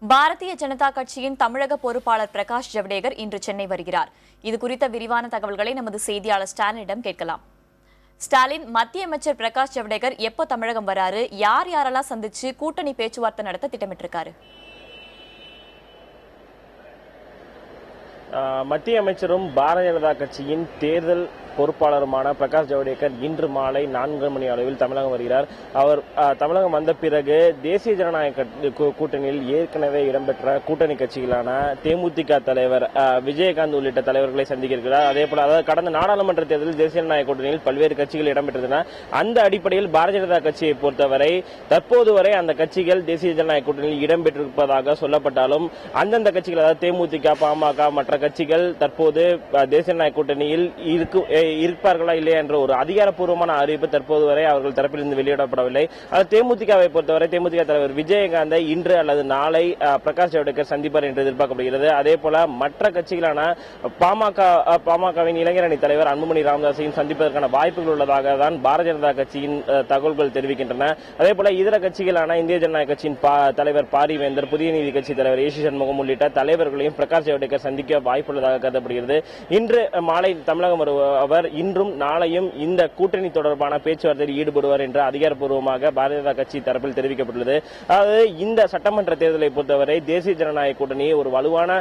பாரதிய ஜனதா கட்சியின் தமிழக பொறுப்பாளர் பிரகாஷ் ஜவடேகர் இன்று சென்னை வருகிறார். இது குறித்த விரிவான தகவல்களை நமது செய்தியாளர் ஸ்டாலினிடம் கேட்கலாம். ஸ்டாலின், மத்திய அமைச்சர் பிரகாஷ் ஜவடேகர் எப்போ தமிழகம் வராரு, யார் யாரெல்லாம் சந்திச்சு கூட்டணி பேச்சுவார்த்தை நடத்த திட்டமிட்டிருக்காரு? மத்திய அமைச்சரும் பாரதிய ஜனதா கட்சியின் தேர்தல் பொறுப்பாளருமான பிரகாஷ் ஜவடேகர் இன்று மாலை 4 மணி அளவில் தமிழகம் வருகிறார். அவர் தமிழகம் வந்த பிறகு தேசிய ஜனநாயக கூட்டணியில் ஏற்கனவே இடம்பெற்ற கூட்டணி கட்சிகளான தேமுதிக தலைவர் விஜயகாந்த் உள்ளிட்ட தலைவர்களை சந்திக்க இருக்கிறார். அதே போல கடந்த நாடாளுமன்ற தேர்தலில் தேசிய ஜனநாயக கூட்டணியில் பல்வேறு கட்சிகள் இடம்பெற்றிருந்தன. அந்த அடிப்படையில் பாரதிய ஜனதா கட்சியை பொறுத்தவரை தற்போது வரை அந்த கட்சிகள் தேசிய ஜனநாயக கூட்டணியில் இடம்பெற்றிருப்பதாக சொல்லப்பட்டாலும் அந்தந்த கட்சிகள், அதாவது தேமுதிக, பாமக, மற்ற கட்சிகள் தற்போது தேசிய ஜனநாயக கூட்டணியில் இருப்பார்களா இல்லையா என்ற ஒரு அதிகாரப்பூர்வமான அறிவிப்பு தற்போது வரை அவர்கள் தரப்பிலிருந்து வெளியிடப்படவில்லை. தேமுதிகவை பொறுத்தவரை தேமுதிக தலைவர் விஜயகாந்தை இன்று அல்லது நாளை பிரகாஷ் ஜவடேகர் சந்திப்பார் என்று எதிர்பார்க்கப்படுகிறது. அதே போல மற்ற கட்சிகளான பாமகவின் இளைஞரணி தலைவர் அன்புமணி ராமதாஸையும் சந்திப்பதற்கான வாய்ப்புகள் உள்ளதாக தான் பாரதிய ஜனதா கட்சியின் தகவல்கள் தெரிவிக்கின்றன. அதே போல இதர கட்சிகளான இந்திய ஜனநாயக கட்சியின் தலைவர் பாரிவேந்தர், புதிய நீதி கட்சி தலைவர் ஏசி சண்முகம் உள்ளிட்ட தலைவர்களையும் பிரகாஷ் ஜவடேகர் சந்திக்க வாய்ப்புள்ளதாக கருதப்படுகிறது. இன்று மாலை தமிழகம் வருவார். இன்றும் நாளையும் இந்த கூட்டணி தொடர்பான பேச்சுவார்த்தையில் ஈடுபடுவார் என்று அதிகாரப்பூர்வமாக பாரதிய ஜனதா கட்சி தரப்பில் தெரிவிக்கப்பட்டுள்ளது. அதாவது இந்த சட்டமன்ற தேர்தலை பொறுத்தவரை தேசிய ஜனநாயக கூட்டணி ஒரு வலுவான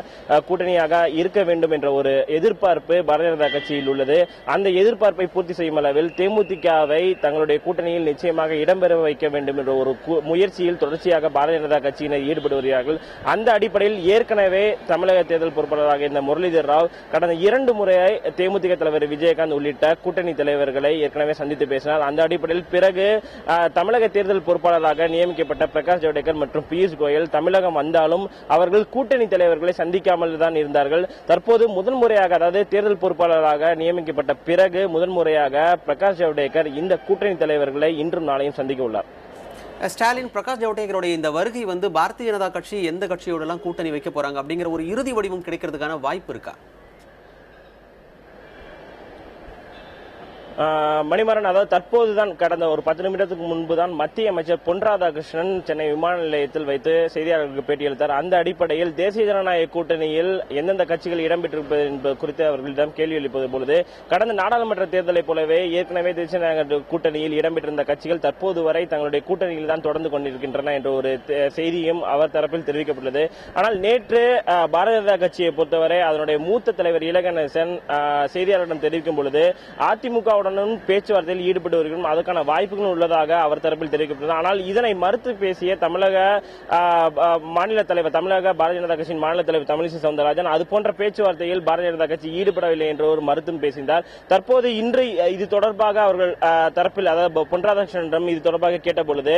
கூட்டணியாக இருக்க வேண்டும் என்ற ஒரு எதிர்பார்ப்பு பாரதிய ஜனதா கட்சியில் உள்ளது. அந்த எதிர்பார்ப்பை பூர்த்தி செய்யும் அளவில் தேமுதிகவை தங்களுடைய கூட்டணியில் நிச்சயமாக இடம்பெற வைக்க வேண்டும் என்ற ஒரு முயற்சியில் தொடர்ச்சியாக பாரதிய ஜனதா கட்சியினர் ஈடுபட்டு வருகிறார்கள். அந்த அடிப்படையில் ஏற்கனவே தமிழக தேர்தல் பொறுப்பாளராக இந்த முரளிதர் ராவ் கடந்த 2 முறை தேமுதிக தலைவர் விஜயகாந்த் உள்ளிட்ட கூட்டணி தலைவர்களை ஏற்கனவே சந்தித்து பேசினார். அந்த அடிப்படையில் பிறகு தமிழக தேர்தல் பொறுப்பாளராக நியமிக்கப்பட்ட பிரகாஷ் ஜவடேகர் மற்றும் பியூஷ் கோயல் தமிழகம் வந்தாலும் அவர்கள் கூட்டணி தலைவர்களை சந்திக்காமல் தான் இருந்தார்கள். தற்போது முதன்முறையாக, அதாவது தேர்தல் பொறுப்பாளராக நியமிக்கப்பட்ட பிறகு முதன்முறையாக பிரகாஷ் ஜவடேகர் இந்த கூட்டணி தலைவர்களை இன்றும் நாளையும் சந்திக்க உள்ளார். ஸ்டாலின், பிரகாஷ் ஜவடேகருடைய இந்த வருகை பாரதிய ஜனதா கட்சி எந்த கட்சியோடலாம் கூட்டணி வைக்க போறாங்க அப்படிங்கிற ஒரு இறுதி வடிவம் கிடைக்கிறதுக்கான வாய்ப்பு இருக்கா? மணிமாறன், அதாவது தற்போதுதான் கடந்த ஒரு 10 நிமிடத்துக்கு முன்புதான் மத்திய அமைச்சர் பொன் ராதாகிருஷ்ணன் சென்னை விமான நிலையத்தில் வைத்து செய்தியாளர்களுக்கு பேட்டியளித்தார். அந்த அடிப்படையில் தேசிய ஜனநாயக கூட்டணியில் எந்தெந்த கட்சிகள் இடம்பெற்றிருப்பது என்பது குறித்து அவர்களிடம் கேள்வி எழுப்பது பொழுது, கடந்த நாடாளுமன்ற தேர்தலை போலவே ஏற்கனவே தேசிய ஜனநாயக கூட்டணியில் இடம்பெற்றிருந்த கட்சிகள் தற்போது வரை தங்களுடைய கூட்டணியில் தான் தொடர்ந்து கொண்டிருக்கின்றன என்ற ஒரு செய்தியும் அவர் தரப்பில் தெரிவிக்கப்பட்டுள்ளது. ஆனால் நேற்று பாரதிய ஜனதா கட்சியை பொறுத்தவரை அதனுடைய மூத்த தலைவர் இலகணேசன் செய்தியாளர்களிடம் தெரிவிக்கும் பொழுது அதிமுக பேச்சுவார்த்தையில் ஈடுபட்டு வருகிறோம், அதற்கான வாய்ப்புகள் உள்ளதாக அவர் தரப்பில் தெரிவிக்கப்பட்டது. ஆனால் இதனை மறுத்து பேசிய தமிழக மாநில தலைவர், தமிழக பாரதிய ஜனதா கட்சியின் மாநில தலைவர் தமிழிசை சவுந்தரராஜன் அது போன்ற பேச்சுவார்த்தையில் பாரதிய ஜனதா கட்சி ஈடுபடவில்லை என்ற ஒரு மறுத்தும் பேசினார். தற்போது இன்று இது தொடர்பாக அவர்கள் தரப்பில், அதாவது பொன் ராதாகிருஷ்ணனிடம் இது தொடர்பாக கேட்டபொழுது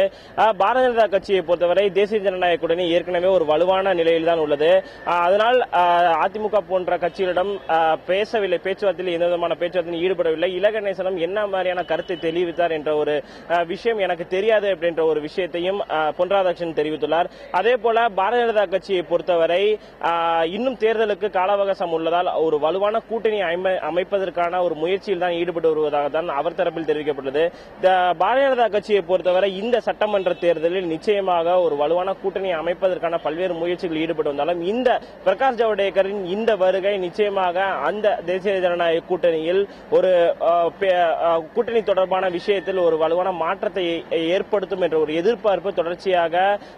பாரதிய ஜனதா கட்சியை பொறுத்தவரை தேசிய ஜனநாயக கூட்டணி ஏற்கனவே ஒரு வலுவான நிலையில் தான் உள்ளது. அதனால் அதிமுக போன்ற கட்சிகளிடம் பேசவில்லை, பேச்சுவார்த்தையில் எந்த விதமான பேச்சுவார்த்தையில் ஈடுபடவில்லை. இலகணேசன் என்ன மாதிரியான கருத்தை தெரிவித்தார் என்ற ஒரு விஷயம் எனக்கு தெரியாது அப்படின்ற ஒரு விஷயத்தையும் பொன் ராதாகிருஷ்ணன் தெரிவித்துள்ளார். அதே போல பாரதிய ஜனதா கட்சியை பொறுத்தவரை இன்னும் தேர்தலுக்கு கால அவகாசம் உள்ளதால் ஒரு வலுவான கூட்டணி அமைப்பதற்கான ஒரு முயற்சியில் தான் ஈடுபட்டு வருவதாக தான் அவர் தரப்பில் தெரிவிக்கப்பட்டது. பாரதிய ஜனதா கட்சியை பொறுத்தவரை இந்த சட்டமன்ற தேர்தலில் நிச்சயமாக ஒரு வலுவான கூட்டணி அமைப்பதற்கான பல்வேறு முயற்சிகள் ஈடுபட்டு வந்தாலும் இந்த பிரகாஷ் ஜவடேகரின் இந்த வருகை நிச்சயமாக அந்த தேசிய ஜனநாயக கூட்டணியில் ஒரு கூட்டணி தொடர்பான விஷயத்தில் ஒரு வலுவான மாற்றத்தை ஏற்படுத்தும் என்ற ஒரு எதிர்பார்ப்பு தொடர்ச்சியாக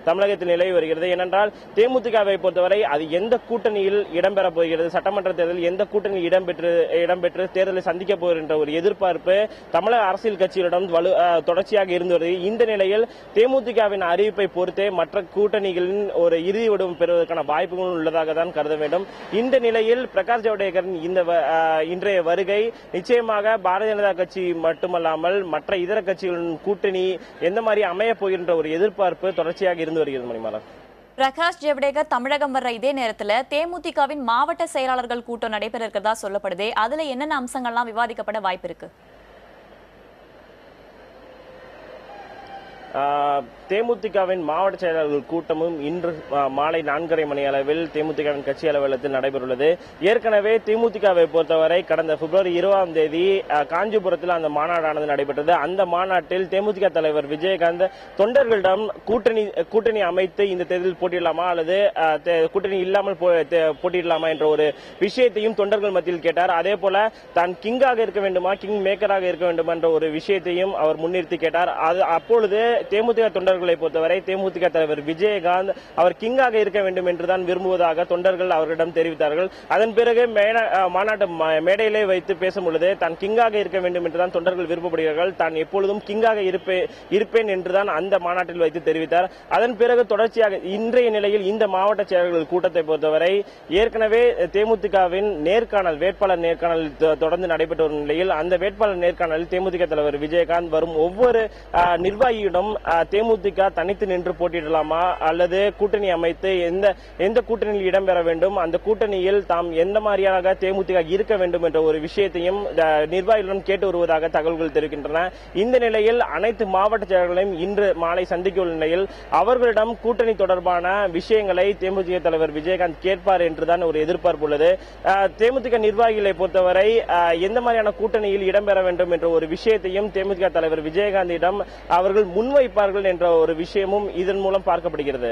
தமிழகத்தில் நிலவி வருகிறது. ஏனென்றால் தேமுதிகவை பொறுத்தவரை அது எந்த கூட்டணியில் இடம்பெற போகிறது, சட்டமன்ற தேர்தலில் எந்த கூட்டணியில் இடம்பெற்று தேர்தலை சந்திக்க போகின்ற ஒரு எதிர்பார்ப்பு தமிழக அரசியல் கட்சிகளிடம் தொடர்ச்சியாக இருந்து வருகிறது. இந்த நிலையில் தேமுதிகவின் அறிவிப்பை பொறுத்தே மற்ற கூட்டணிகளின் ஒரு இறுதி வடிவம் பெறுவதற்கான வாய்ப்புகள் உள்ளதாக தான் கருத வேண்டும். இந்த நிலையில் பிரகாஷ் ஜவடேகரின் இந்த இன்றைய வருகை நிச்சயமாக பாரதிய ஜனதா கட்சி மட்டுமல்லாமல் மற்ற இதர கட்சிகளின் கூட்டணி எந்த மாதிரி அமைய போகின்ற ஒரு எதிர்பார்ப்பு தொடர்ச்சியாக இருந்து வருகிறது. மணிமாறன், பிரகாஷ் ஜவடேகர் தமிழகம் வர்ற இதே நேரத்தில் தேமுதிகவின் மாவட்ட செயலாளர்கள் கூட்டம் நடைபெற இருக்கிறதா சொல்லப்படுதே, அதுல என்னென்ன அம்சங்கள்லாம் விவாதிக்கப்பட வாய்ப்பு இருக்கு? தேமுதிகவின் மாவட்ட செயலாளர்கள் கூட்டமும் இன்று மாலை 4:30 மணி அளவில் தேமுதிகவின் கட்சி அலுவலகத்தில் நடைபெறுள்ளது. ஏற்கனவே தேமுதிகவை பொறுத்தவரை கடந்த பிப்ரவரி 20ஆம் தேதி காஞ்சிபுரத்தில் அந்த மாநாடானது நடைபெற்றது. அந்த மாநாட்டில் தேமுதிக தலைவர் விஜயகாந்த் தொண்டர்களிடம் கூட்டணி அமைத்து இந்த தேர்தலில் போட்டியிடலாமா அல்லது கூட்டணி இல்லாமல் போட்டியிடலாமா என்ற ஒரு விஷயத்தையும் தொண்டர்கள் மத்தியில் கேட்டார். அதே போல தான் கிங்காக இருக்க வேண்டுமா, கிங் மேக்கராக இருக்க வேண்டுமா என்ற ஒரு விஷயத்தையும் அவர் முன்னிறுத்தி கேட்டார். அப்பொழுது தேமுதிக தொண்டர்களை பொறுத்தவரை தேமுதிக தலைவர் விஜயகாந்த் அவர் கிங்காக இருக்க வேண்டும் என்றுதான் விரும்புவதாக தொண்டர்கள் அவரிடம் தெரிவித்தார்கள். அதன் பிறகு மாநாட்டு மேடையிலே வைத்து பேசும் பொழுது தான் கிங்காக இருக்க வேண்டும் என்றுதான் தொண்டர்கள் விருப்பப்படுகிறார்கள், தான் எப்பொழுதும் கிங்காக இருப்பேன் என்றுதான் அந்த மாநாட்டில் வைத்து தெரிவித்தார். அதன் பிறகு தொடர்ச்சியாக இன்றைய நிலையில் இந்த மாவட்ட செயலாளர்கள் கூட்டத்தை பொறுத்தவரை ஏற்கனவே தேமுதிகவின் வேட்பாளர் நேர்காணல் தொடர்ந்து நடைபெற்ற ஒரு நிலையில் அந்த வேட்பாளர் நேர்காணலில் தேமுதிக தலைவர் விஜயகாந்த் வரும் ஒவ்வொரு நிர்வாகியிடம் தேமுதிக தனித்து நின்று போட்டியிடலாமா அல்லது கூட்டணி அமைத்து எந்த கூட்டணியில் இடம்பெற வேண்டும், அந்த கூட்டணியில் தாம் எந்த மாதிரியாக தேமுதிக இருக்க வேண்டும் என்ற ஒரு விஷயத்தையும் நிர்வாகிகளிடம் கேட்டு வருவதாக தகவல்கள் தெரிவிக்கின்றன. இந்த நிலையில் அனைத்து மாவட்ட செயலர்களையும் இன்று மாலை சந்திக்க உள்ள நிலையில் அவர்களிடம் கூட்டணி தொடர்பான விஷயங்களை தேமுதிக தலைவர் விஜயகாந்த் கேட்பார் என்றுதான் ஒரு எதிர்பார்ப்பு உள்ளது. தேமுதிக நிர்வாகிகளை பொறுத்தவரை எந்த மாதிரியான கூட்டணியில் இடம்பெற வேண்டும் என்ற ஒரு விஷயத்தையும் தேமுதிக தலைவர் விஜயகாந்திடம் அவர்கள் முன்வைப்பார்கள் என்ற ஒரு விஷயமும் இதன் மூலம் பார்க்கப்படுகிறது.